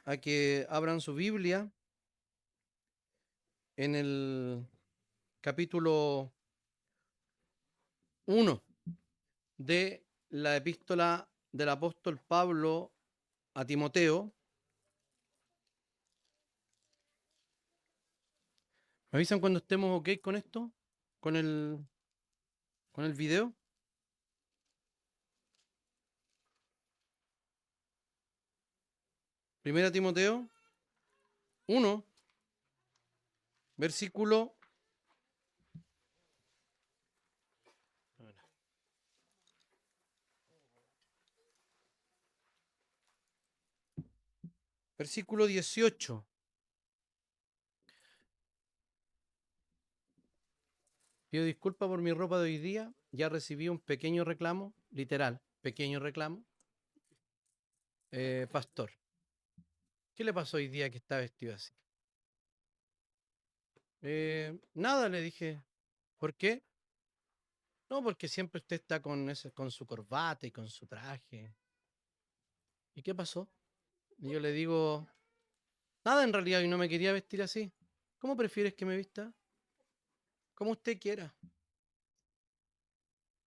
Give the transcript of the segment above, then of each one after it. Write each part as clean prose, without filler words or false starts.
a que abran su Biblia en el capítulo 1 de la epístola del apóstol Pablo a Timoteo. ¿Me avisan cuando estemos ok con esto? ¿Con el video? Primera Timoteo 1, versículo... Versículo 18. Pido disculpas por mi ropa de hoy día. Ya recibí un pequeño reclamo, literal, pequeño reclamo. Pastor, ¿qué le pasó hoy día que está vestido así? Nada, le dije. ¿Por qué? No, porque siempre usted está con su corbata y con su traje. ¿Y qué pasó? Y yo le digo, nada en realidad, y no me quería vestir así. ¿Cómo prefieres que me vista? Como usted quiera.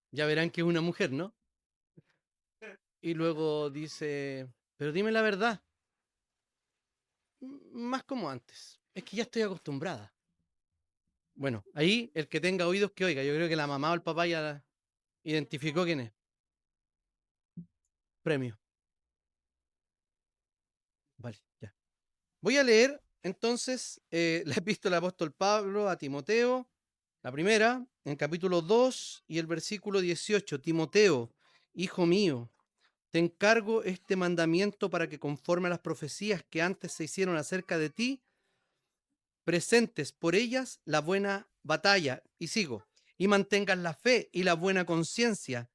Ya verán que es una mujer, ¿no? Y luego dice, pero dime la verdad. Más como antes. Es que ya estoy acostumbrada. Bueno, ahí el que tenga oídos que oiga. Yo creo que la mamá o el papá ya identificó quién es. Premio. Vale, ya. Voy a leer entonces la epístola del apóstol Pablo a Timoteo, la primera, en capítulo 2 y el versículo 18. Timoteo, hijo mío, te encargo este mandamiento para que conforme a las profecías que antes se hicieron acerca de ti, presentes por ellas la buena batalla, y sigo, y mantengas la fe y la buena conciencia,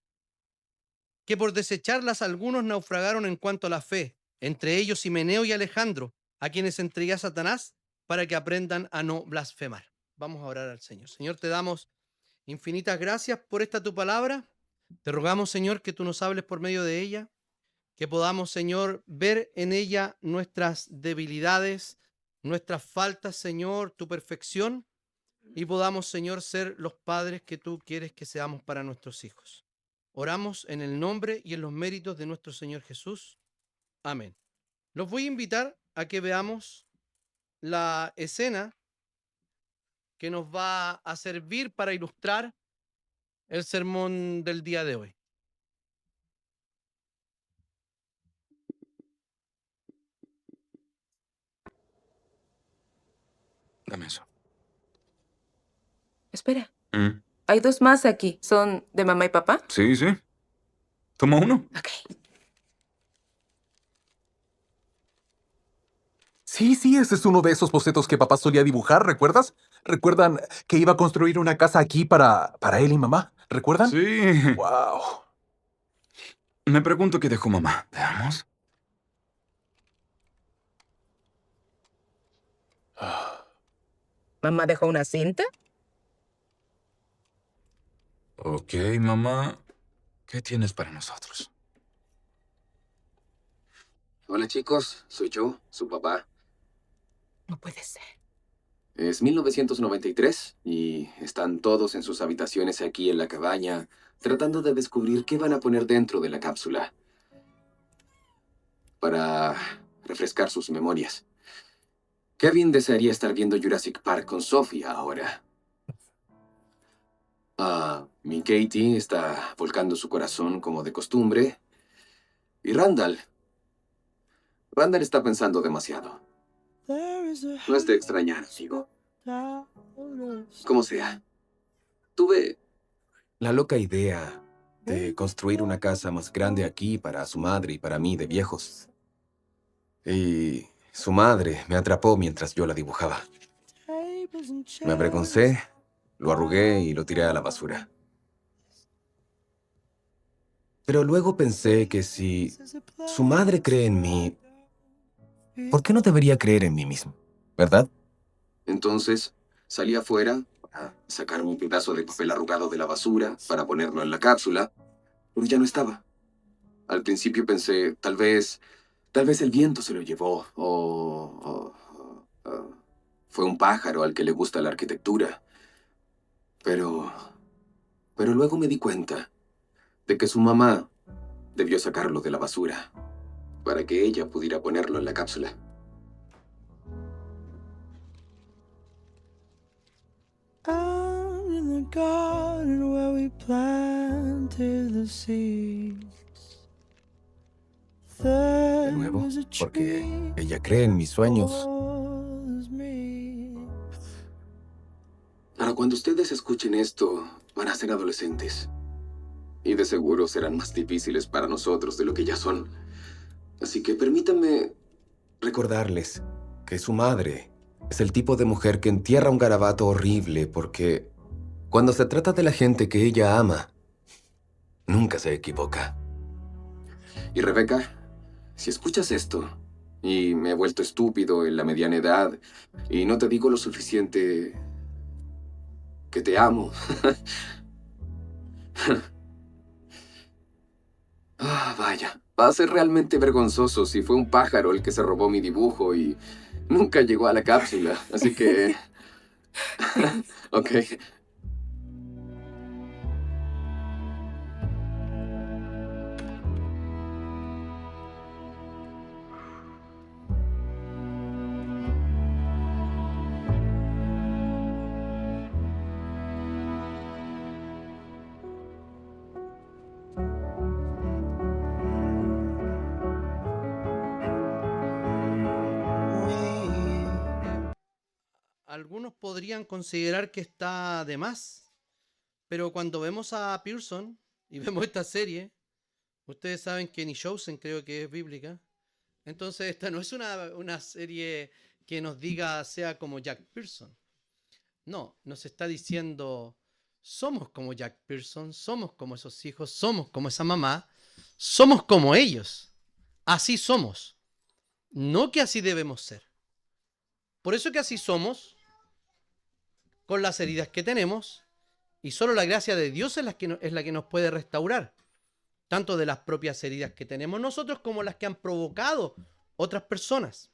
que por desecharlas algunos naufragaron en cuanto a la fe, entre ellos Himeneo y Alejandro, a quienes entregué a Satanás para que aprendan a no blasfemar. Vamos a orar al Señor. Señor, te damos infinitas gracias por esta tu palabra. Te rogamos, Señor, que tú nos hables por medio de ella, que podamos, Señor, ver en ella nuestras debilidades, nuestras faltas, Señor, tu perfección, y podamos, Señor, ser los padres que tú quieres que seamos para nuestros hijos. Oramos en el nombre y en los méritos de nuestro Señor Jesús. Amén. Los voy a invitar a que veamos la escena que nos va a servir para ilustrar el sermón del día de hoy. Dame eso. Espera, Mm. hay dos más aquí. ¿Son de mamá y papá? Sí, sí. Toma uno. Ok. Sí, sí, ese es uno de esos bocetos que papá solía dibujar, ¿recuerdas? ¿Recuerdan que iba a construir una casa aquí para él y mamá? ¿Recuerdan? Sí. ¡Wow! Me pregunto qué dejó mamá. Veamos. ¿Mamá dejó una cinta? Ok, mamá. ¿Qué tienes para nosotros? Hola chicos, soy yo, su papá. No puede ser. Es 1993 y están todos en sus habitaciones aquí en la cabaña tratando de descubrir qué van a poner dentro de la cápsula para refrescar sus memorias. Kevin desearía estar viendo Jurassic Park con Sophie ahora. Mi Katie está volcando su corazón como de costumbre. Y Randall está pensando demasiado. No es de extrañar, amigo. Como sea. Tuve la loca idea de construir una casa más grande aquí para su madre y para mí de viejos. Y su madre me atrapó mientras yo la dibujaba. Me avergoncé, lo arrugué y lo tiré a la basura. Pero luego pensé que si su madre cree en mí, ¿por qué no debería creer en mí mismo? ¿Verdad? Entonces salí afuera a sacar un pedazo de papel arrugado de la basura para ponerlo en la cápsula, pero ya no estaba. Al principio pensé, tal vez Tal vez el viento se lo llevó, o fue un pájaro al que le gusta la arquitectura. Pero luego me di cuenta de que su mamá debió sacarlo de la basura para que ella pudiera ponerlo en la cápsula. Out in the garden where we planted the seeds. De nuevo, porque ella cree en mis sueños. Para cuando ustedes escuchen esto, van a ser adolescentes. Y de seguro serán más difíciles para nosotros de lo que ya son. Así que permítanme Recordarles que su madre es el tipo de mujer que entierra un garabato horrible porque cuando se trata de la gente que ella ama, nunca se equivoca. Y Rebeca, si escuchas esto, y me he vuelto estúpido en la mediana edad, y no te digo lo suficiente que te amo. Vaya, va a ser realmente vergonzoso si fue un pájaro el que se robó mi dibujo y nunca llegó a la cápsula, así que... Ok. Algunos podrían considerar que está de más, pero cuando vemos a Pearson y vemos esta serie, ustedes saben que ni Chosen creo que es bíblica, entonces esta no es una serie que nos diga sea como Jack Pearson. No, nos está diciendo, somos como Jack Pearson, somos como esos hijos, somos como esa mamá, somos como ellos. Así somos. No que así debemos ser. Por eso que así somos, con las heridas que tenemos, y solo la gracia de Dios es la que nos puede restaurar, tanto de las propias heridas que tenemos nosotros como las que han provocado otras personas.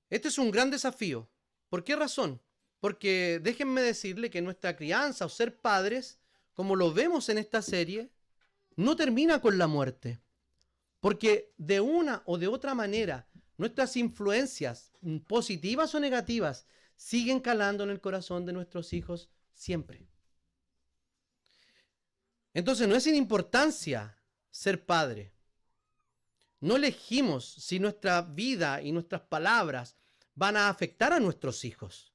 Este es un gran desafío. ¿Por qué razón? Porque déjenme decirle que nuestra crianza o ser padres, como lo vemos en esta serie, no termina con la muerte. Porque de una o de otra manera, nuestras influencias, positivas o negativas, siguen calando en el corazón de nuestros hijos siempre. Entonces no es sin importancia ser padre. No elegimos si nuestra vida y nuestras palabras van a afectar a nuestros hijos.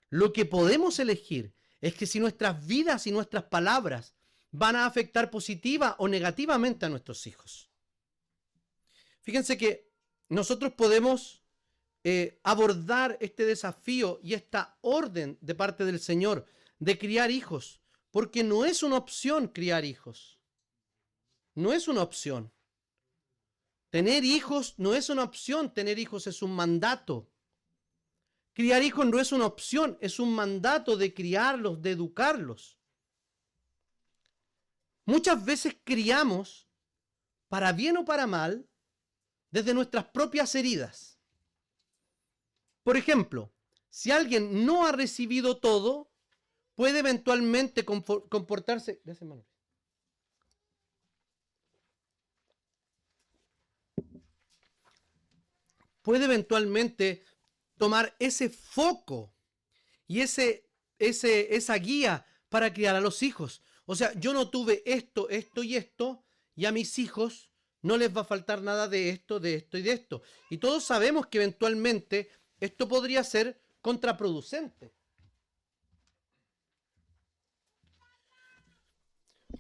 Lo que podemos elegir es que si nuestras vidas y nuestras palabras van a afectar positiva o negativamente a nuestros hijos. Fíjense que nosotros podemos abordar este desafío y esta orden de parte del Señor de criar hijos, porque no es una opción criar hijos. No es una opción. Tener hijos no es una opción, tener hijos es un mandato. Criar hijos no es una opción, es un mandato de criarlos, de educarlos. Muchas veces criamos, para bien o para mal, desde nuestras propias heridas. Por ejemplo, si alguien no ha recibido todo, puede eventualmente comportarse... Gracias, Manuel. Puede eventualmente tomar ese foco y esa guía para criar a los hijos. O sea, yo no tuve esto, esto y esto, y a mis hijos no les va a faltar nada de esto y de esto. Y todos sabemos que eventualmente esto podría ser contraproducente.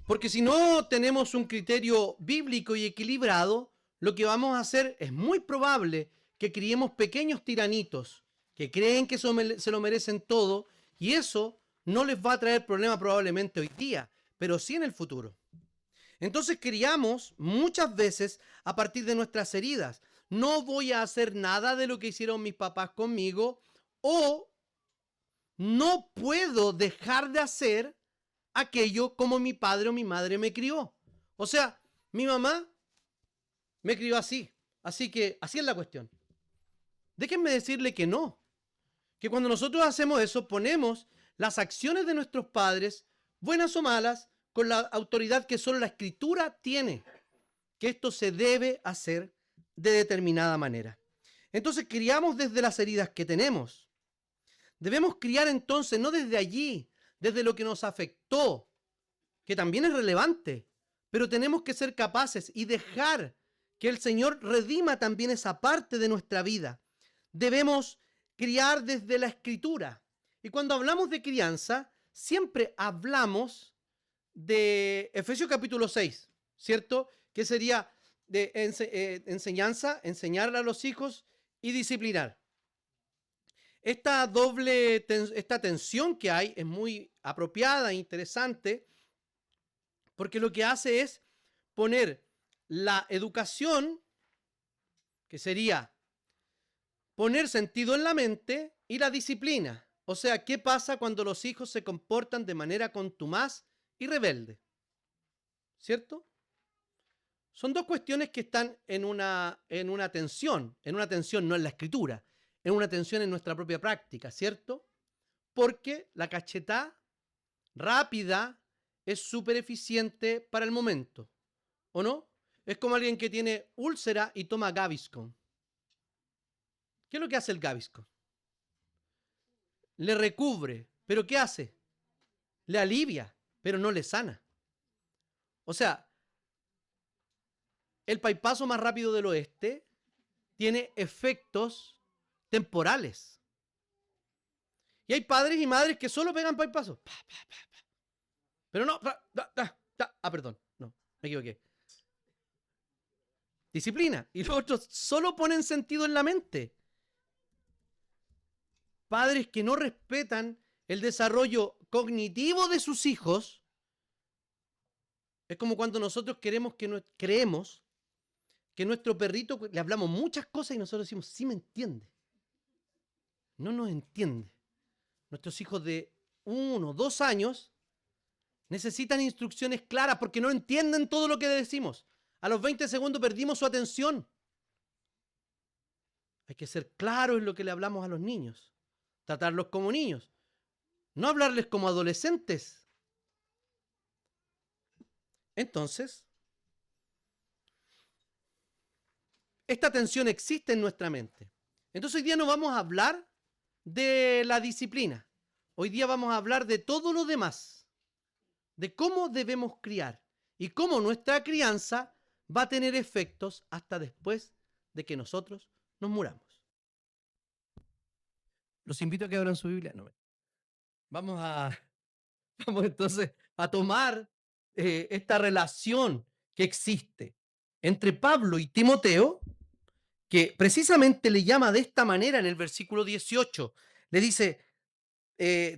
Porque si no tenemos un criterio bíblico y equilibrado, lo que vamos a hacer es muy probable que criemos pequeños tiranitos que creen que se lo merecen todo, y eso no les va a traer problema probablemente hoy día, pero sí en el futuro. Entonces criamos muchas veces a partir de nuestras heridas. No voy a hacer nada de lo que hicieron mis papás conmigo, o no puedo dejar de hacer aquello como mi padre o mi madre me crió. O sea, mi mamá me crió así. Así que así es la cuestión. Déjenme decirle que no. Que cuando nosotros hacemos eso, ponemos las acciones de nuestros padres, buenas o malas, con la autoridad que solo la Escritura tiene. Que esto se debe hacer de determinada manera. Entonces criamos desde las heridas que tenemos. Debemos criar entonces no desde allí, desde lo que nos afectó, que también es relevante, pero tenemos que ser capaces y dejar que el Señor redima también esa parte de nuestra vida. Debemos criar desde la Escritura. Y cuando hablamos de crianza, siempre hablamos de Efesios capítulo 6, ¿cierto? Que sería de enseñanza, enseñar a los hijos y disciplinar. Esta tensión que hay es muy apropiada e interesante porque lo que hace es poner la educación, que sería poner sentido en la mente, y la disciplina. O sea, ¿qué pasa cuando los hijos se comportan de manera contumaz y rebelde? ¿Cierto? Son dos cuestiones que están en una tensión, no en la escritura, en una tensión en nuestra propia práctica, ¿cierto? Porque la cachetada rápida es súper eficiente para el momento, ¿o no? Es como alguien que tiene úlcera y toma Gaviscon. ¿Qué es lo que hace el Gaviscon? Le recubre, pero ¿qué hace? Le alivia, pero no le sana. O sea, el paipazo más rápido del oeste tiene efectos temporales. Y hay padres y madres que solo pegan paipazos. Pero no, perdón, no, me equivoqué. Disciplina. Y los otros solo ponen sentido en la mente. Padres que no respetan el desarrollo cognitivo de sus hijos. Es como cuando nosotros creemos que nuestro perrito, le hablamos muchas cosas y nosotros decimos, sí me entiende. No nos entiende. Nuestros hijos de 1, 2 años necesitan instrucciones claras porque no entienden todo lo que decimos. A los 20 segundos perdimos su atención. Hay que ser claros en lo que le hablamos a los niños. Tratarlos como niños. No hablarles como adolescentes. Entonces, esta tensión existe en nuestra mente. Entonces hoy día no vamos a hablar de la disciplina. Hoy día vamos a hablar de todo lo demás. De cómo debemos criar y cómo nuestra crianza va a tener efectos hasta después de que nosotros nos muramos. Los invito a que abran su Biblia. No, vamos entonces a tomar esta relación que existe entre Pablo y Timoteo, que precisamente le llama de esta manera en el versículo 18. Le dice,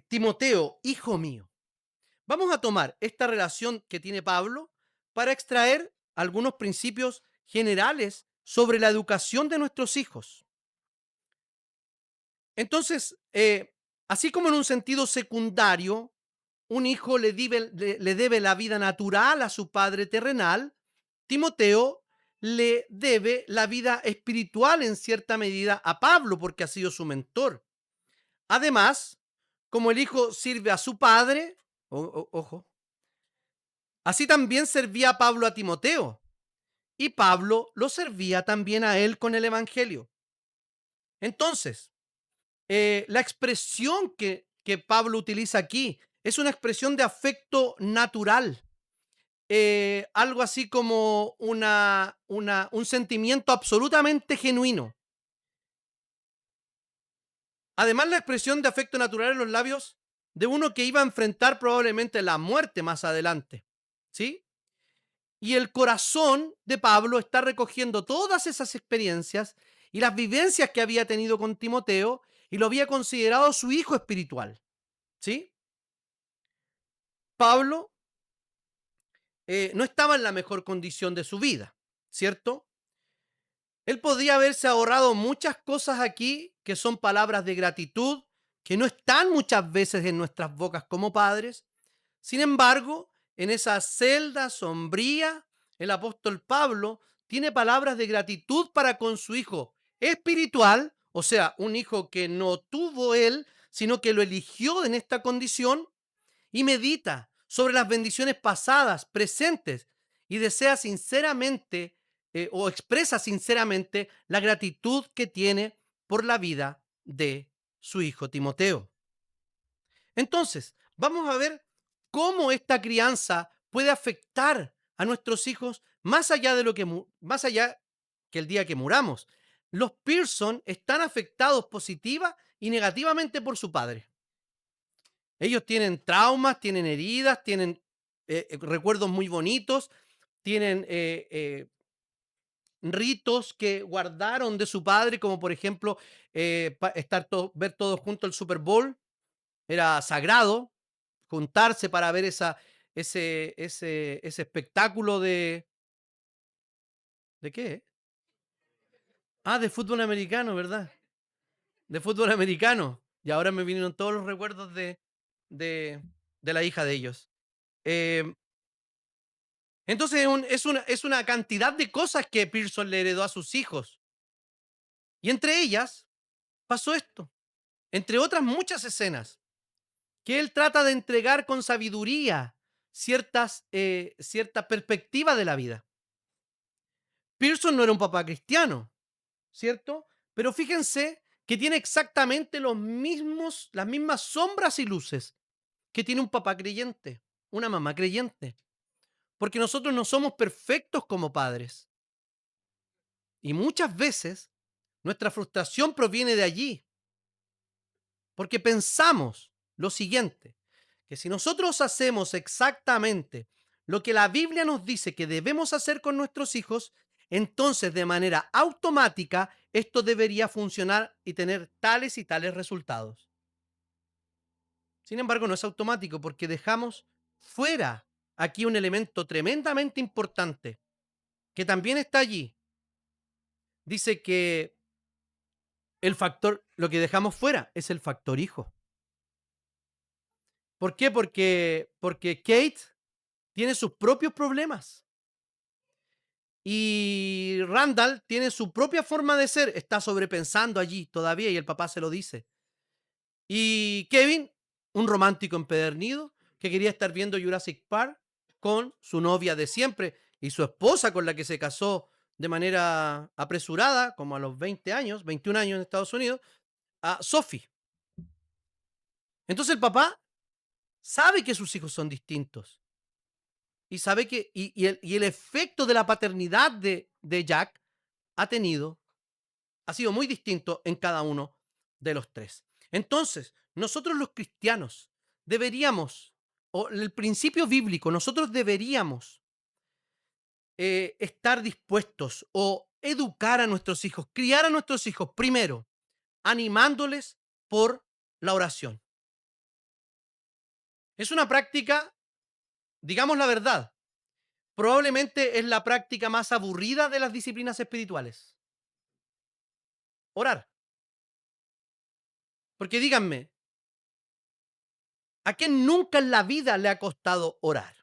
Timoteo, hijo mío. Vamos a tomar esta relación que tiene Pablo para extraer algunos principios generales sobre la educación de nuestros hijos. Entonces, así como en un sentido secundario, un hijo le debe la vida natural a su padre terrenal, Timoteo le debe la vida espiritual en cierta medida a Pablo porque ha sido su mentor. Además, como el hijo sirve a su padre, ojo, así también servía Pablo a Timoteo y Pablo lo servía también a él con el evangelio. Entonces, la expresión que Pablo utiliza aquí es una expresión de afecto natural. Algo así como un sentimiento absolutamente genuino. Además, la expresión de afecto natural en los labios de uno que iba a enfrentar probablemente la muerte más adelante, ¿sí? Y el corazón de Pablo está recogiendo todas esas experiencias y las vivencias que había tenido con Timoteo y lo había considerado su hijo espiritual, ¿sí? Pablo no estaba en la mejor condición de su vida, ¿cierto? Él podría haberse ahorrado muchas cosas aquí que son palabras de gratitud, que no están muchas veces en nuestras bocas como padres. Sin embargo, en esa celda sombría, el apóstol Pablo tiene palabras de gratitud para con su hijo espiritual, o sea, un hijo que no tuvo él, sino que lo eligió en esta condición, y medita sobre las bendiciones pasadas, presentes, y desea sinceramente o expresa sinceramente la gratitud que tiene por la vida de su hijo Timoteo. Entonces, vamos a ver cómo esta crianza puede afectar a nuestros hijos más allá de más allá que el día que muramos. Los Pearson están afectados positiva y negativamente por su padre. Ellos tienen traumas, tienen heridas, tienen recuerdos muy bonitos, tienen ritos que guardaron de su padre, como por ejemplo ver todos juntos el Super Bowl. Era sagrado juntarse para ver ese espectáculo ¿de qué? Ah, de fútbol americano, ¿verdad? De fútbol americano. Y ahora me vinieron todos los recuerdos de, de la hija de ellos. Eh, entonces es una cantidad de cosas que Pearson le heredó a sus hijos. Y entre ellas pasó esto, entre otras muchas escenas, que él trata de entregar con sabiduría cierta perspectiva de la vida. Pearson no era un papá cristiano, ¿cierto? Pero fíjense que tiene exactamente las mismas sombras y luces que tiene un papá creyente, una mamá creyente. Porque nosotros no somos perfectos como padres. Y muchas veces nuestra frustración proviene de allí. Porque pensamos lo siguiente, que si nosotros hacemos exactamente lo que la Biblia nos dice que debemos hacer con nuestros hijos, entonces de manera automática esto debería funcionar y tener tales y tales resultados. Sin embargo, no es automático porque dejamos fuera aquí un elemento tremendamente importante que también está allí. Dice que lo que dejamos fuera es el factor hijo. ¿Por qué? Porque Kate tiene sus propios problemas. Y Randall tiene su propia forma de ser. Está sobrepensando allí todavía y el papá se lo dice. Y Kevin, un romántico empedernido que quería estar viendo Jurassic Park con su novia de siempre y su esposa con la que se casó de manera apresurada, como a los 20 años, 21 años en Estados Unidos, a Sophie. Entonces el papá sabe que sus hijos son distintos y sabe que el efecto de la paternidad de Jack ha sido muy distinto en cada uno de los tres. Entonces, nosotros los cristianos deberíamos, o el principio bíblico, nosotros deberíamos estar dispuestos o educar a nuestros hijos, criar a nuestros hijos, primero, animándoles por la oración. Es una práctica, digamos la verdad, probablemente es la práctica más aburrida de las disciplinas espirituales. Orar. Porque díganme, ¿a quién nunca en la vida le ha costado orar?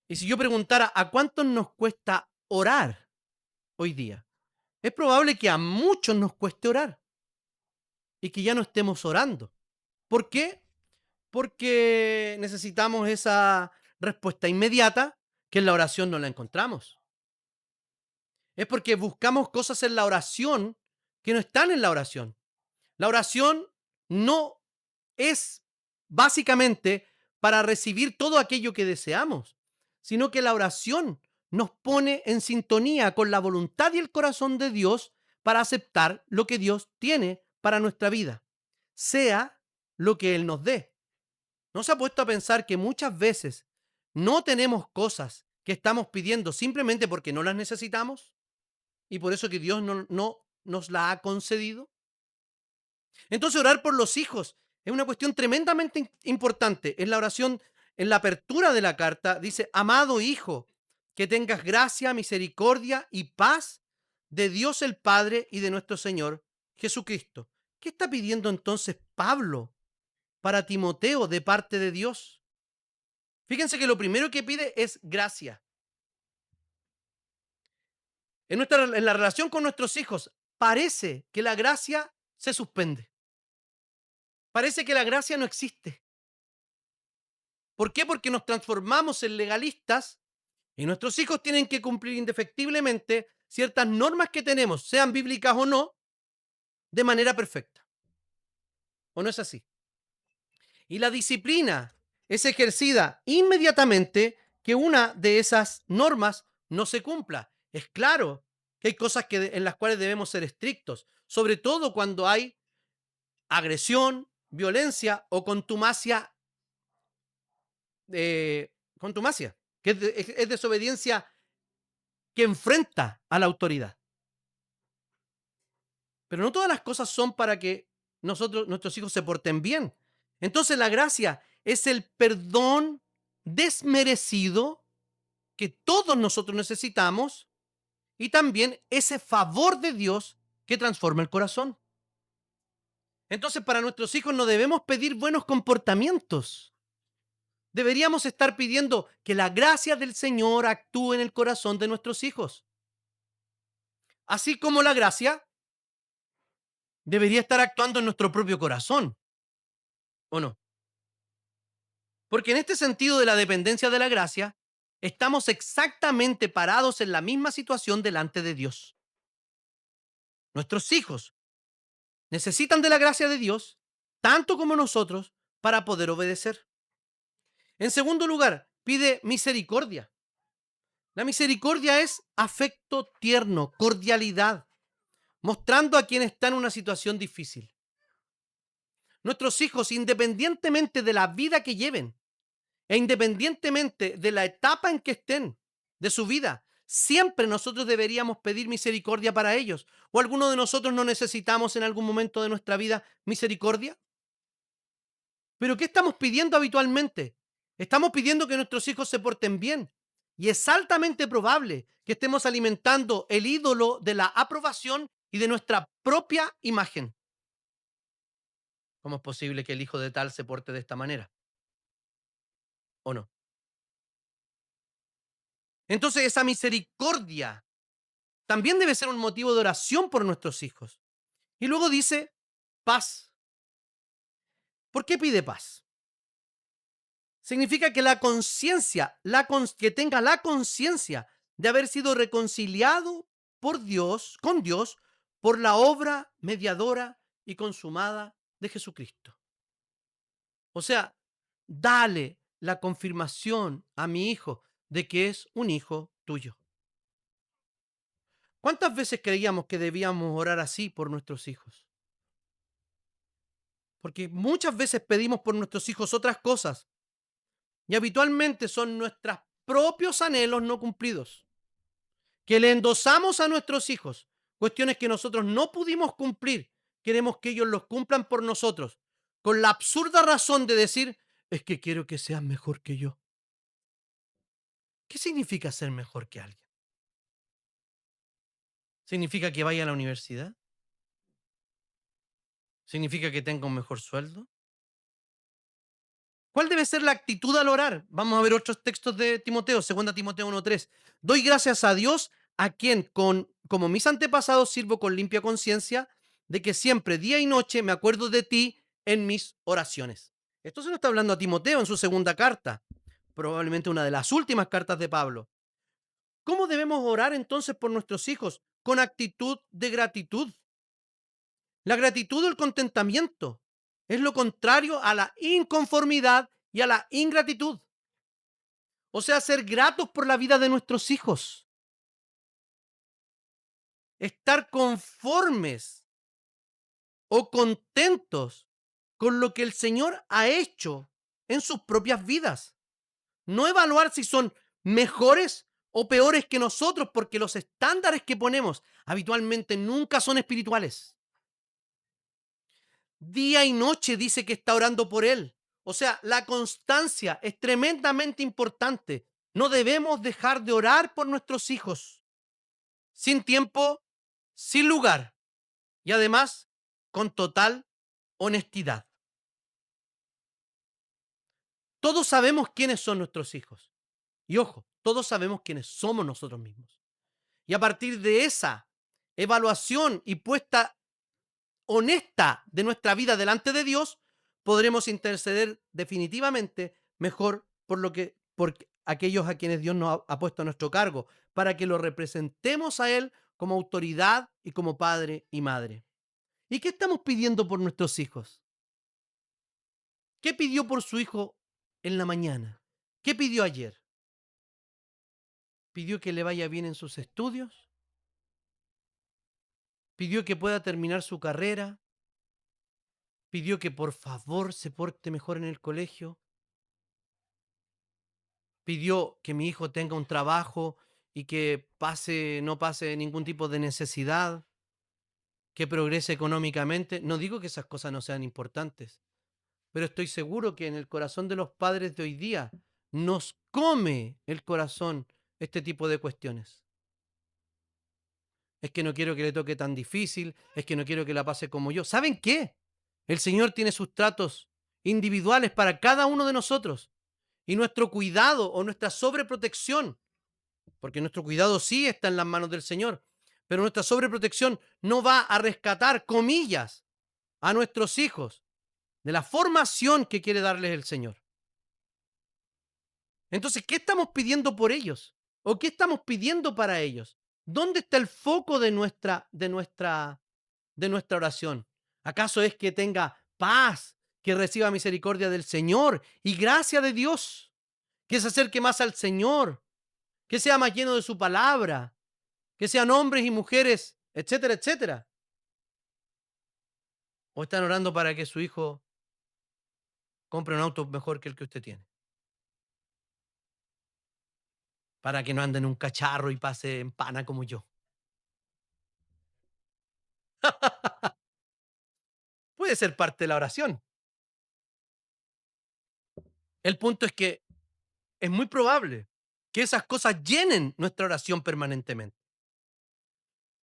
Y si yo preguntara, ¿a cuántos nos cuesta orar hoy día? Es probable que a muchos nos cueste orar y que ya no estemos orando. ¿Por qué? Porque necesitamos esa respuesta inmediata que en la oración no la encontramos. Es porque buscamos cosas en la oración que no están en la oración. La oración no es básicamente para recibir todo aquello que deseamos, sino que la oración nos pone en sintonía con la voluntad y el corazón de Dios para aceptar lo que Dios tiene para nuestra vida, sea lo que Él nos dé. ¿No se ha puesto a pensar que muchas veces no tenemos cosas que estamos pidiendo simplemente porque no las necesitamos y por eso que Dios no nos la ha concedido? Entonces, orar por los hijos es una cuestión tremendamente importante. En la oración, en la apertura de la carta, dice: amado hijo, que tengas gracia, misericordia y paz de Dios el Padre y de nuestro Señor Jesucristo. ¿Qué está pidiendo entonces Pablo para Timoteo de parte de Dios? Fíjense que lo primero que pide es gracia. En la relación con nuestros hijos, parece que la gracia se suspende. Parece que la gracia no existe. ¿Por qué? Porque nos transformamos en legalistas y nuestros hijos tienen que cumplir indefectiblemente ciertas normas que tenemos, sean bíblicas o no, de manera perfecta. ¿O no es así? Y la disciplina es ejercida inmediatamente que una de esas normas no se cumpla. Es claro que hay cosas en las cuales debemos ser estrictos, sobre todo cuando hay agresión, violencia o contumacia, que es desobediencia que enfrenta a la autoridad. Pero no todas las cosas son para que nuestros hijos se porten bien. Entonces la gracia es el perdón desmerecido que todos nosotros necesitamos y también ese favor de Dios que transforma el corazón. Entonces para nuestros hijos no debemos pedir buenos comportamientos. Deberíamos estar pidiendo que la gracia del Señor actúe en el corazón de nuestros hijos. Así como la gracia debería estar actuando en nuestro propio corazón, ¿o no? Porque en este sentido de la dependencia de la gracia, estamos exactamente parados en la misma situación delante de Dios. Nuestros hijos necesitan de la gracia de Dios, tanto como nosotros, para poder obedecer. En segundo lugar, pide misericordia. La misericordia es afecto tierno, cordialidad, mostrando a quien está en una situación difícil. Nuestros hijos, independientemente de la vida que lleven, e independientemente de la etapa en que estén de su vida, siempre nosotros deberíamos pedir misericordia para ellos. ¿O alguno de nosotros no necesitamos en algún momento de nuestra vida misericordia? ¿Pero qué estamos pidiendo habitualmente? Estamos pidiendo que nuestros hijos se porten bien. Y es altamente probable que estemos alimentando el ídolo de la aprobación y de nuestra propia imagen. ¿Cómo es posible que el hijo de tal se porte de esta manera? ¿O no? Entonces esa misericordia también debe ser un motivo de oración por nuestros hijos. Y luego dice paz. ¿Por qué pide paz? Significa que la conciencia, que tenga la conciencia de haber sido reconciliado por Dios, con Dios, por la obra mediadora y consumada de Jesucristo. O sea, dale la confirmación a mi hijo de que es un hijo tuyo. ¿Cuántas veces creíamos que debíamos orar así por nuestros hijos? Porque muchas veces pedimos por nuestros hijos otras cosas y habitualmente son nuestros propios anhelos no cumplidos, que le endosamos a nuestros hijos cuestiones que nosotros no pudimos cumplir. Queremos que ellos los cumplan por nosotros, con la absurda razón de decir, es que quiero que sean mejor que yo. ¿Qué significa ser mejor que alguien? ¿Significa que vaya a la universidad? ¿Significa que tenga un mejor sueldo? ¿Cuál debe ser la actitud al orar? Vamos a ver otros textos de Timoteo, 2 Timoteo 1:3. Doy gracias a Dios, a quien como mis antepasados sirvo con limpia conciencia, de que siempre, día y noche, me acuerdo de ti en mis oraciones. Esto se lo está hablando a Timoteo en su segunda carta, probablemente una de las últimas cartas de Pablo. ¿Cómo debemos orar entonces por nuestros hijos? Con actitud de gratitud. La gratitud o el contentamiento es lo contrario a la inconformidad y a la ingratitud. O sea, ser gratos por la vida de nuestros hijos. Estar conformes o contentos con lo que el Señor ha hecho en sus propias vidas. No evaluar si son mejores o peores que nosotros, porque los estándares que ponemos habitualmente nunca son espirituales. Día y noche dice que está orando por él. O sea, la constancia es tremendamente importante. No debemos dejar de orar por nuestros hijos. Sin tiempo, sin lugar. Y además, con total honestidad. Todos sabemos quiénes son nuestros hijos. Y ojo, todos sabemos quiénes somos nosotros mismos. Y a partir de esa evaluación y puesta honesta de nuestra vida delante de Dios, podremos interceder definitivamente mejor por aquellos a quienes Dios nos ha puesto a nuestro cargo, para que lo representemos a Él como autoridad y como padre y madre. ¿Y qué estamos pidiendo por nuestros hijos? ¿Qué pidió por su hijo en la mañana? ¿Qué pidió ayer? ¿Pidió que le vaya bien en sus estudios? ¿Pidió que pueda terminar su carrera? ¿Pidió que por favor se porte mejor en el colegio? ¿Pidió que mi hijo tenga un trabajo y que no pase ningún tipo de necesidad? ¿Que progrese económicamente? No digo que esas cosas no sean importantes, pero estoy seguro que en el corazón de los padres de hoy día nos come el corazón este tipo de cuestiones. Es que no quiero que le toque tan difícil, es que no quiero que la pase como yo. ¿Saben qué? El Señor tiene sus tratos individuales para cada uno de nosotros. Y nuestro cuidado o nuestra sobreprotección, porque nuestro cuidado sí está en las manos del Señor, pero nuestra sobreprotección no va a rescatar, comillas, a nuestros hijos de la formación que quiere darles el Señor. Entonces, ¿qué estamos pidiendo por ellos? ¿O qué estamos pidiendo para ellos? ¿Dónde está el foco de nuestra oración? ¿Acaso es que tenga paz, que reciba misericordia del Señor y gracia de Dios, que se acerque más al Señor, que sea más lleno de su palabra, que sean hombres y mujeres, etcétera, etcétera? ¿O están orando para que su hijo compre un auto mejor que el que usted tiene? Para que no ande en un cacharro y pase en pana como yo. Puede ser parte de la oración. El punto es que es muy probable que esas cosas llenen nuestra oración permanentemente.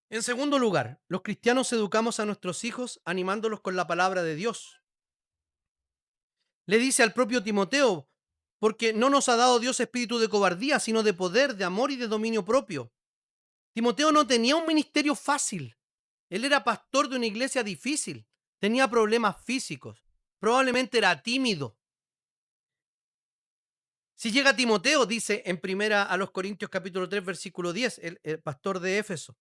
En segundo lugar, los cristianos educamos a nuestros hijos animándolos con la palabra de Dios. Le dice al propio Timoteo, porque no nos ha dado Dios espíritu de cobardía, sino de poder, de amor y de dominio propio. Timoteo no tenía un ministerio fácil. Él era pastor de una iglesia difícil. Tenía problemas físicos. Probablemente era tímido. Si llega Timoteo, dice en primera a los Corintios capítulo 3, versículo 10, el pastor de Éfeso.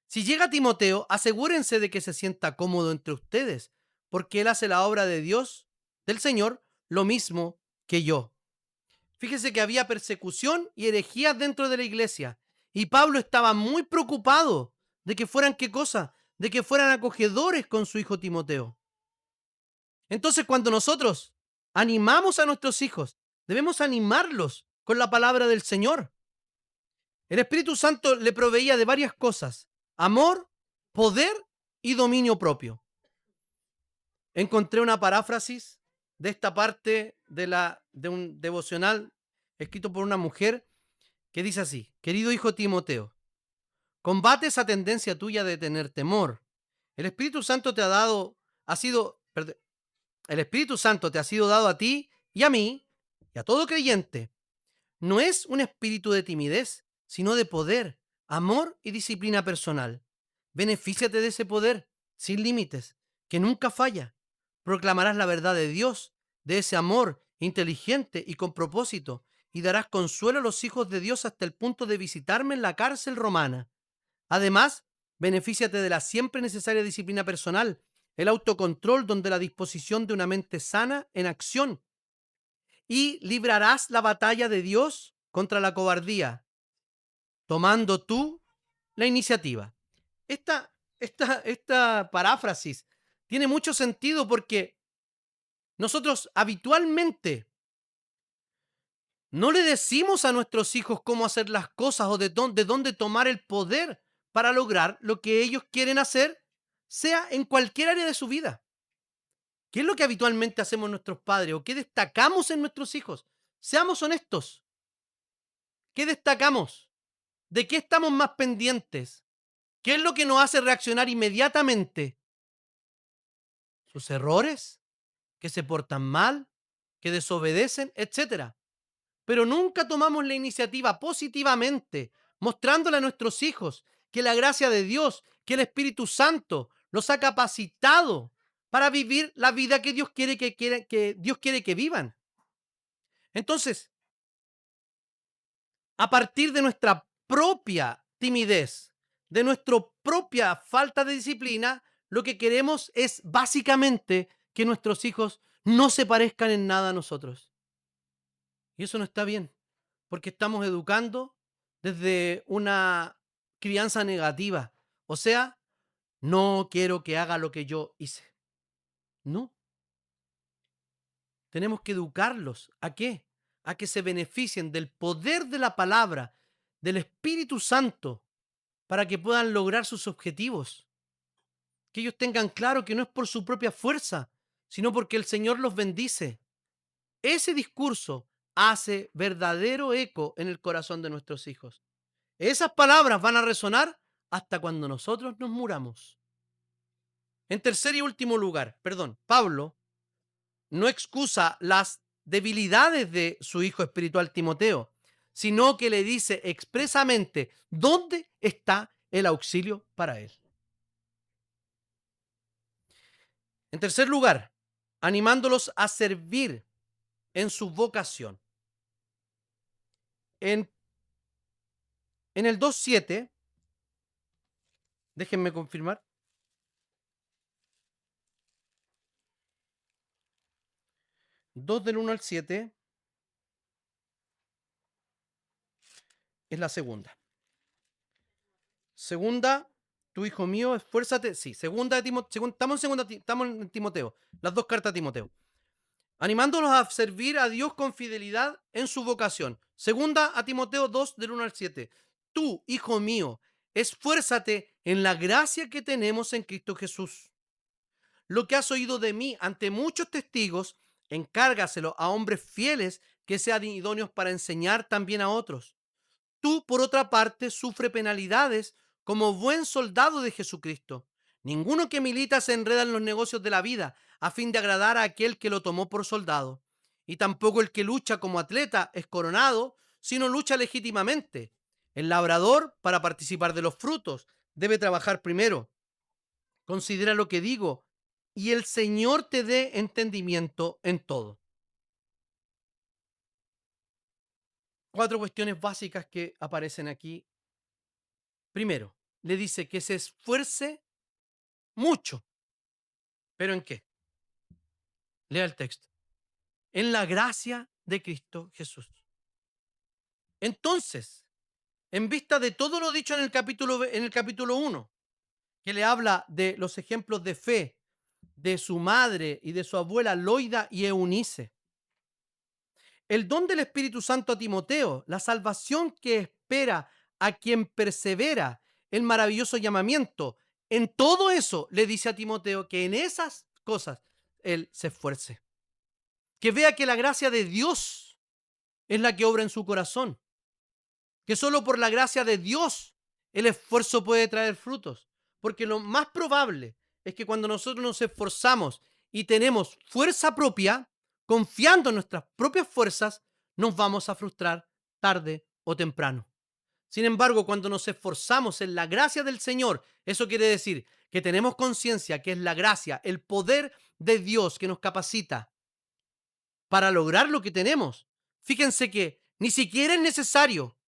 Si llega Timoteo, asegúrense de que se sienta cómodo entre ustedes, porque él hace la obra de Dios, del Señor, lo mismo que yo. Fíjese que había persecución y herejías dentro de la iglesia, y Pablo estaba muy preocupado de que fueran, ¿qué cosa? De que fueran acogedores con su hijo Timoteo. Entonces, cuando nosotros animamos a nuestros hijos, debemos animarlos con la palabra del Señor. El Espíritu Santo le proveía de varias cosas: amor, poder y dominio propio. Encontré una paráfrasis de esta parte de un devocional escrito por una mujer que dice así: querido hijo Timoteo, combate esa tendencia tuya de tener temor. El Espíritu Santo te ha sido dado a ti y a mí y a todo creyente. No es un espíritu de timidez, sino de poder, amor y disciplina personal. Benefíciate de ese poder sin límites, que nunca falla. Proclamarás la verdad de Dios, de ese amor inteligente y con propósito, y darás consuelo a los hijos de Dios hasta el punto de visitarme en la cárcel romana. Además, benefíciate de la siempre necesaria disciplina personal, el autocontrol donde la disposición de una mente sana en acción, y librarás la batalla de Dios contra la cobardía, tomando tú la iniciativa. Esta paráfrasis tiene mucho sentido porque nosotros habitualmente no le decimos a nuestros hijos cómo hacer las cosas o de dónde tomar el poder para lograr lo que ellos quieren hacer, sea en cualquier área de su vida. ¿Qué es lo que habitualmente hacemos nuestros padres o qué destacamos en nuestros hijos? Seamos honestos. ¿Qué destacamos? ¿De qué estamos más pendientes? ¿Qué es lo que nos hace reaccionar inmediatamente? ¿Sus errores? ¿Que se portan mal? ¿Que desobedecen? Etcétera. Pero nunca tomamos la iniciativa positivamente mostrándole a nuestros hijos que la gracia de Dios, que el Espíritu Santo los ha capacitado para vivir la vida que Dios quiere que Dios quiere que vivan. Entonces, a partir de nuestra propia timidez, de nuestra propia falta de disciplina, lo que queremos es básicamente que nuestros hijos no se parezcan en nada a nosotros. Y eso no está bien, porque estamos educando desde una crianza negativa. O sea, no quiero que haga lo que yo hice. No. Tenemos que educarlos. ¿A qué? A que se beneficien del poder de la palabra, del Espíritu Santo, para que puedan lograr sus objetivos. Que ellos tengan claro que no es por su propia fuerza, sino porque el Señor los bendice. Ese discurso hace verdadero eco en el corazón de nuestros hijos. Esas palabras van a resonar hasta cuando nosotros nos muramos. En tercer y último lugar, Pablo no excusa las debilidades de su hijo espiritual Timoteo, sino que le dice expresamente dónde está el auxilio para él. En tercer lugar, animándolos a servir en su vocación. En el 2:7, déjenme confirmar. Dos del 1 al 7 es la segunda. Segunda, tu hijo mío, esfuérzate. Sí, segunda de Timoteo. Estamos en Timoteo. Las dos cartas de Timoteo. Animándolos a servir a Dios con fidelidad en su vocación. Segunda a Timoteo 2 del 1 al 7. Tú, hijo mío, esfuérzate en la gracia que tenemos en Cristo Jesús. Lo que has oído de mí ante muchos testigos, encárgaselo a hombres fieles que sean idóneos para enseñar también a otros. Tú, por otra parte, sufre penalidades como buen soldado de Jesucristo. Ninguno que milita se enreda en los negocios de la vida a fin de agradar a aquel que lo tomó por soldado. Y tampoco el que lucha como atleta es coronado, sino lucha legítimamente. El labrador, para participar de los frutos, debe trabajar primero. Considera lo que digo, y el Señor te dé entendimiento en todo. 4 cuestiones básicas que aparecen aquí. Primero, le dice que se esfuerce mucho. ¿Pero en qué? Lea el texto. En la gracia de Cristo Jesús. Entonces, en vista de todo lo dicho en el capítulo 1, que le habla de los ejemplos de fe de su madre y de su abuela Loida y Eunice, el don del Espíritu Santo a Timoteo, la salvación que espera a quien persevera, el maravilloso llamamiento, en todo eso le dice a Timoteo que en esas cosas él se esfuerce. Que vea que la gracia de Dios es la que obra en su corazón. Que solo por la gracia de Dios el esfuerzo puede traer frutos. Porque lo más probable es que cuando nosotros nos esforzamos y tenemos fuerza propia, confiando en nuestras propias fuerzas, nos vamos a frustrar tarde o temprano. Sin embargo, cuando nos esforzamos en la gracia del Señor, eso quiere decir que tenemos conciencia que es la gracia, el poder de Dios que nos capacita para lograr lo que tenemos. Fíjense que ni siquiera es necesario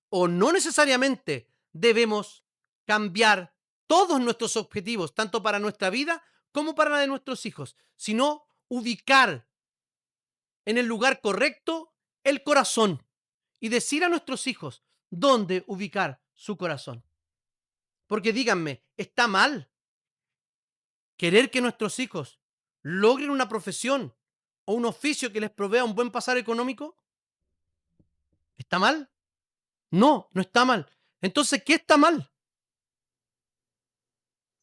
o no necesariamente debemos cambiar todos nuestros objetivos, tanto para nuestra vida como para la de nuestros hijos, sino ubicar en el lugar correcto el corazón y decir a nuestros hijos dónde ubicar su corazón. Porque díganme, ¿está mal querer que nuestros hijos logren una profesión o un oficio que les provea un buen pasar económico? ¿Está mal? No, no está mal. Entonces, ¿qué está mal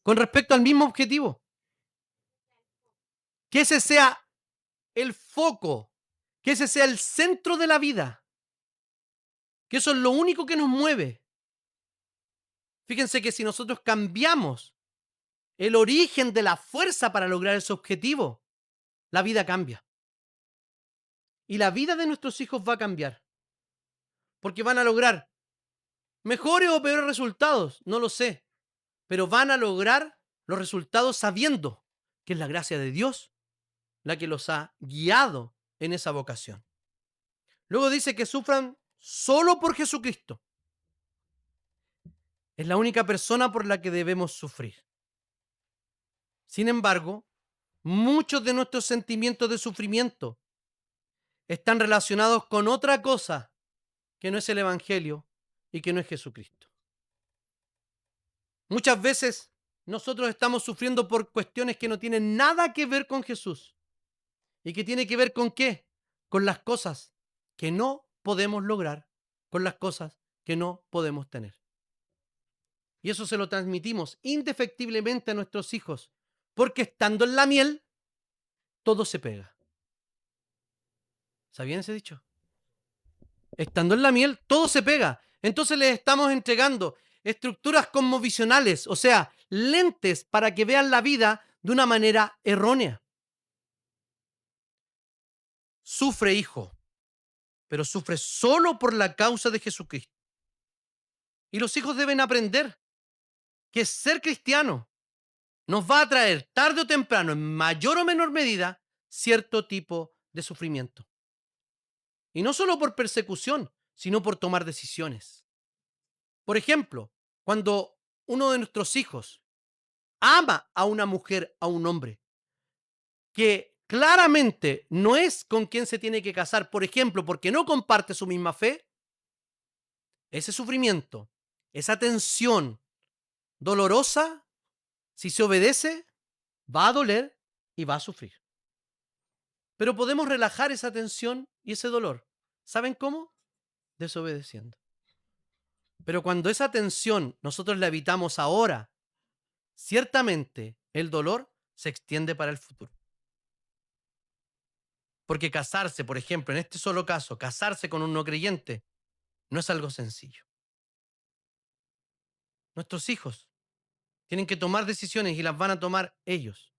con respecto al mismo objetivo? Que ese sea el foco, que ese sea el centro de la vida, que eso es lo único que nos mueve. Fíjense que si nosotros cambiamos el origen de la fuerza para lograr ese objetivo, la vida cambia. Y la vida de nuestros hijos va a cambiar. Porque van a lograr mejores o peores resultados, no lo sé, pero van a lograr los resultados sabiendo que es la gracia de Dios la que los ha guiado en esa vocación. Luego dice que sufran solo por Jesucristo. Es la única persona por la que debemos sufrir. Sin embargo, muchos de nuestros sentimientos de sufrimiento están relacionados con otra cosa que no es el Evangelio y que no es Jesucristo. Muchas veces nosotros estamos sufriendo por cuestiones que no tienen nada que ver con Jesús. ¿Y que tiene que ver con qué? Con las cosas que no podemos lograr, con las cosas que no podemos tener. Y eso se lo transmitimos indefectiblemente a nuestros hijos, porque estando en la miel, todo se pega. ¿Sabían ese dicho? Estando en la miel, todo se pega. Entonces les estamos entregando estructuras cosmovisionales, o sea, lentes para que vean la vida de una manera errónea. Sufre, hijo, pero sufre solo por la causa de Jesucristo. Y los hijos deben aprender que ser cristiano nos va a traer tarde o temprano, en mayor o menor medida, cierto tipo de sufrimiento. Y no solo por persecución, sino por tomar decisiones. Por ejemplo, cuando uno de nuestros hijos ama a una mujer, a un hombre, que claramente no es con quien se tiene que casar, por ejemplo, porque no comparte su misma fe, ese sufrimiento, esa tensión dolorosa, si se obedece, va a doler y va a sufrir. Pero podemos relajar esa tensión y ese dolor. ¿Saben cómo? Desobedeciendo. Pero cuando esa tensión nosotros la evitamos ahora, ciertamente el dolor se extiende para el futuro. Porque casarse, por ejemplo, en este solo caso, casarse con un no creyente, no es algo sencillo. Nuestros hijos tienen que tomar decisiones y las van a tomar ellos.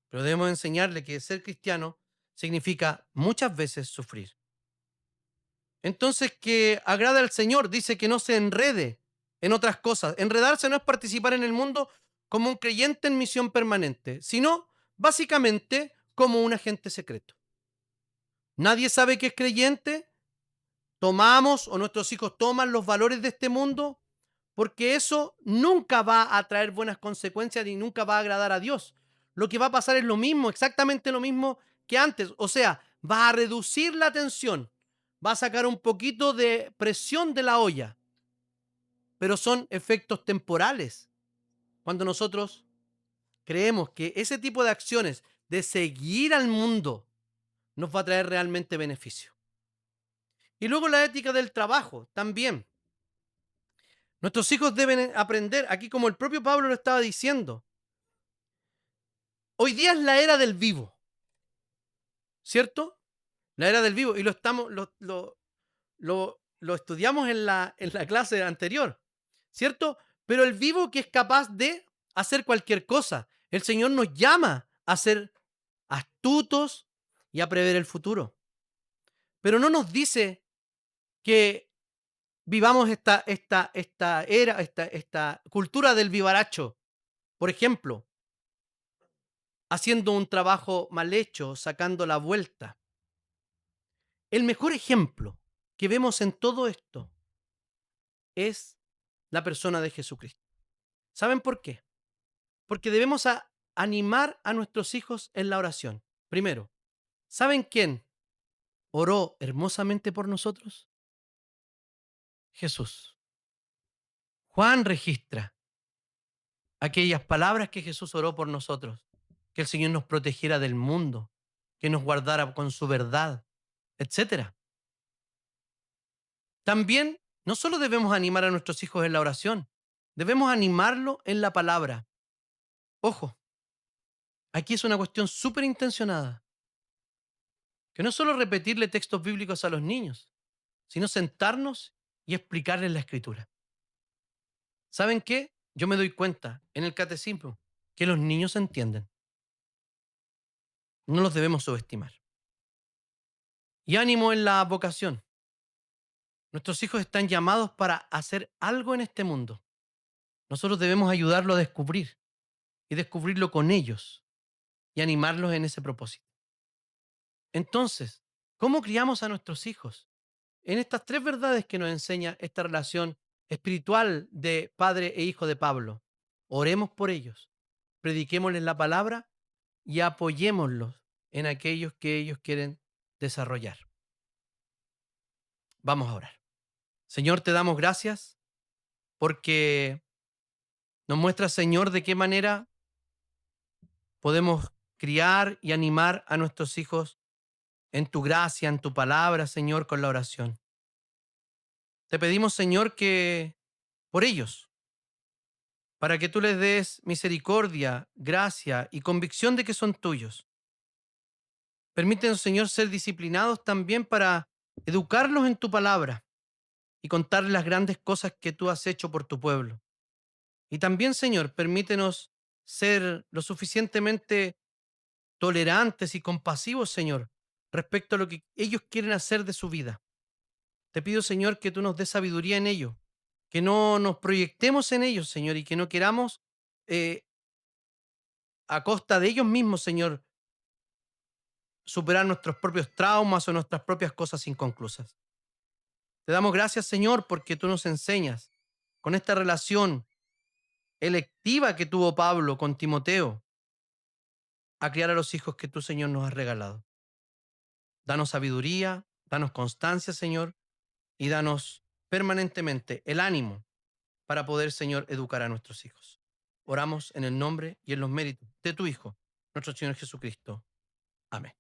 Pero debemos enseñarle que ser cristiano significa muchas veces sufrir. Entonces, que agrada al Señor, dice que no se enrede en otras cosas. Enredarse no es participar en el mundo como un creyente en misión permanente, sino básicamente como un agente secreto. Nadie sabe que es creyente. Tomamos o nuestros hijos toman los valores de este mundo porque eso nunca va a traer buenas consecuencias y nunca va a agradar a Dios. Lo que va a pasar es lo mismo, exactamente lo mismo que antes. O sea, va a reducir la tensión, va a sacar un poquito de presión de la olla, pero son efectos temporales. Cuando nosotros creemos que ese tipo de acciones de seguir al mundo nos va a traer realmente beneficio. Y luego la ética del trabajo también. Nuestros hijos deben aprender, aquí como el propio Pablo lo estaba diciendo, hoy día es la era del vivo, ¿cierto? La era del vivo, y lo estudiamos en la clase anterior, ¿cierto? Pero el vivo que es capaz de hacer cualquier cosa. El Señor nos llama a ser astutos y a prever el futuro. Pero no nos dice que vivamos esta era, esta cultura del vivaracho. Por ejemplo, haciendo un trabajo mal hecho, sacando la vuelta. El mejor ejemplo que vemos en todo esto es la persona de Jesucristo. ¿Saben por qué? Porque debemos animar a nuestros hijos en la oración. Primero, ¿saben quién oró hermosamente por nosotros? Jesús. Juan registra aquellas palabras que Jesús oró por nosotros, que el Señor nos protegiera del mundo, que nos guardara con su verdad, etc. También no solo debemos animar a nuestros hijos en la oración, debemos animarlo en la palabra. Ojo, aquí es una cuestión súper intencionada, que no es solo repetirle textos bíblicos a los niños, sino sentarnos y explicarles la Escritura. ¿Saben qué? Yo me doy cuenta en el catecismo que los niños entienden. No los debemos subestimar. Y ánimo en la vocación. Nuestros hijos están llamados para hacer algo en este mundo. Nosotros debemos ayudarlos a descubrir y descubrirlo con ellos y animarlos en ese propósito. Entonces, ¿cómo criamos a nuestros hijos? En estas tres verdades que nos enseña esta relación espiritual de padre e hijo de Pablo. Oremos por ellos, prediquémosles la palabra y apoyémoslos en aquellos que ellos quieren desarrollar. Vamos a orar. Señor, te damos gracias porque nos muestras, Señor, de qué manera podemos criar y animar a nuestros hijos en tu gracia, en tu palabra, Señor, con la oración. Te pedimos, Señor, que por ellos, para que tú les des misericordia, gracia y convicción de que son tuyos. Permítenos, Señor, ser disciplinados también para educarlos en tu palabra y contarles las grandes cosas que tú has hecho por tu pueblo. Y también, Señor, permítenos ser lo suficientemente tolerantes y compasivos, Señor, respecto a lo que ellos quieren hacer de su vida. Te pido, Señor, que tú nos des sabiduría en ello, que no nos proyectemos en ellos, Señor, y que no queramos a costa de ellos mismos, Señor, superar nuestros propios traumas o nuestras propias cosas inconclusas. Te damos gracias, Señor, porque tú nos enseñas con esta relación electiva que tuvo Pablo con Timoteo a criar a los hijos que tú, Señor, nos has regalado. Danos sabiduría, danos constancia, Señor, y danos permanentemente el ánimo para poder, Señor, educar a nuestros hijos. Oramos en el nombre y en los méritos de tu Hijo, nuestro Señor Jesucristo. Amén.